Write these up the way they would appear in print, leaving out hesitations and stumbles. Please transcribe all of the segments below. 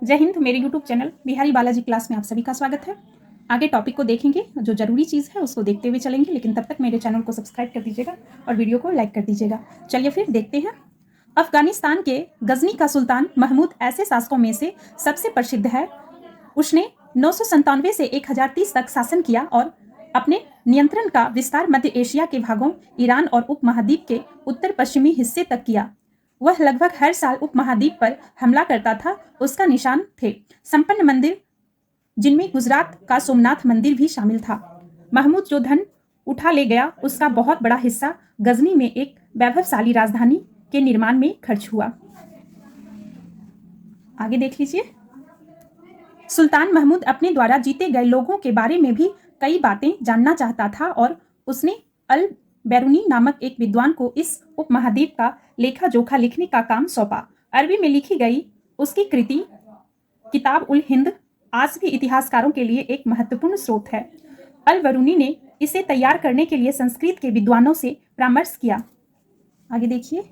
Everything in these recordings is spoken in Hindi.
जय हिंद। मेरे YouTube channel Bihari Balaji class में आप सभी का स्वागत है। आगे टॉपिक को देखेंगे, जो जरूरी चीज़ है उसको देखते हुए चलेंगे, लेकिन तब तक मेरे चैनल को सब्सक्राइब कर दीजिएगा और वीडियो को लाइक कर दीजिएगा। चलिए फिर देखते हैं। अफगानिस्तान के गजनी का सुल्तान महमूद ऐसे शासकों में से सबसे प्रसिद्ध है। उसने 997 से 1030 तक शासन किया और अपने नियंत्रण का विस्तार मध्य एशिया के भागों, ईरान और उपमहाद्वीप के उत्तर पश्चिमी हिस्से तक किया। वह लगभग हर साल उपमहाद्वीप पर हमला करता था। उसका निशान थे संपन्न मंदिर, जिनमें गुजरात का सोमनाथ मंदिर भी शामिल था। महमूद जो धन उठा ले गया, उसका बहुत बड़ा हिस्सा गजनी में एक वैभवशाली राजधानी के निर्माण में खर्च हुआ। आगे देख लीजिए। सुल्तान महमूद अपने द्वारा जीते गए लोगों के बारे में भी कई बातें जानना चाहता था और उसने अल बैरूनी नामक एक विद्वान को इस उपमहाद्वीप का लेखा जोखा लिखने का काम सौंपा। अरबी में लिखी गई उसकी कृति किताब उल हिंद आज भी इतिहासकारों के लिए एक महत्वपूर्ण स्रोत है। अल बैरूनी ने इसे तैयार करने के लिए संस्कृत के विद्वानों से परामर्श किया। आगे देखिए।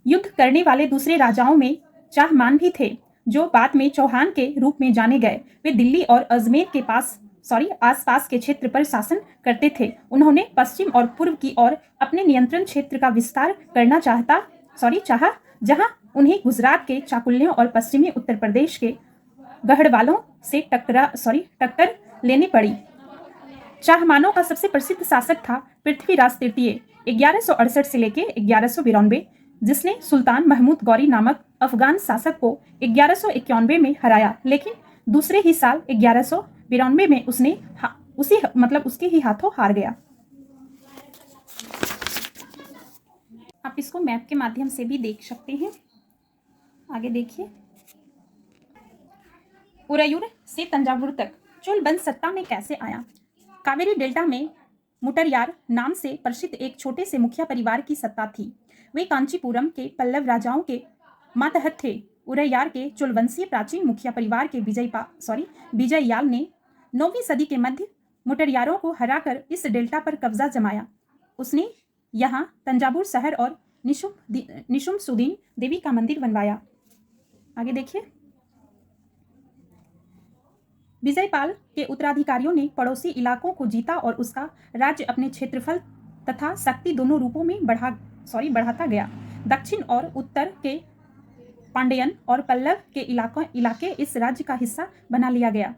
युद्ध करने वाले दूसरे राजाओं में चाहमान भी थे, जो बाद में चौहान के रूप में जाने गए। वे दिल्ली और अजमेर के आसपास के क्षेत्र पर शासन करते थे। उन्होंने पश्चिम और पूर्व की ओर अपने नियंत्रण क्षेत्र का विस्तार करना चाहा, जहां उन्हें गुजरात के चाकुल्यों और पश्चिमी उत्तर प्रदेश के गढ़वालों से टक्कर लेनी पड़ी। चाहमानों का सबसे प्रसिद्ध शासक था पृथ्वीराज तृतीय, 1168 से लेकर 1192, जिसने सुल्तान महमूद गौरी नामक अफगान शासक को 1191 में हराया, लेकिन दूसरे ही साल 1192 में उसके ही हाथों हार गया। आप इसको मैप के माध्यम से भी देख सकते हैं। आगे देखिए। उरयूर से तंजावुर तक चोल वंश सत्ता में कैसे आया। कावेरी डेल्टा में मुटरयार नाम से प्रसिद्ध एक छोटे से मुखिया परिवार की सत्ता थी। वे कांचीपुरम के पल्लव राजाओं के मातहत थे। उरैयार के चोलवंशीय प्राचीन मुखिया परिवार के विजययाल ने 9वीं सदी के मध्य मुटरयारों को हराकर इस डेल्टा पर कब्जा जमाया। उसने यहाँ तंजावुर शहर और निशुम्भसुदीन देवी का मंदिर बनवाया। आगे देखिए। विजयपाल के उत्तराधिकारियों ने पड़ोसी इलाकों को जीता और उसका राज्य अपने क्षेत्रफल तथा शक्ति दोनों रूपों में बढ़ाता गया। दक्षिण और उत्तर के पांड्यन और पल्लव के इलाके इस राज्य का हिस्सा बना लिया गया।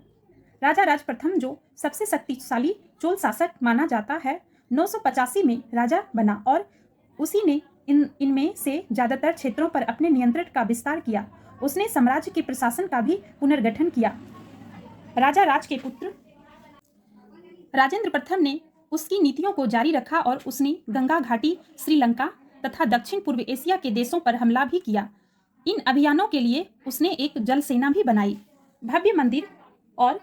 राजा राज प्रथम, जो सबसे शक्तिशाली चोल शासक माना जाता है, 985 में राजा बना और उसी ने इनमें से ज्यादातर क्षेत्रों पर अपने नियंत्रण का विस्तार किया। उसने साम्राज्य के प्रशासन का भी पुनर्गठन किया। राजा राज के पुत्र राजेंद्र प्रथम ने उसकी नीतियों को जारी रखा और उसने गंगा घाटी, श्रीलंका तथा दक्षिण पूर्व एशिया के देशों पर हमला भी किया। इन अभियानों के लिए उसने एक जल सेना भी बनाई। भव्य मंदिर और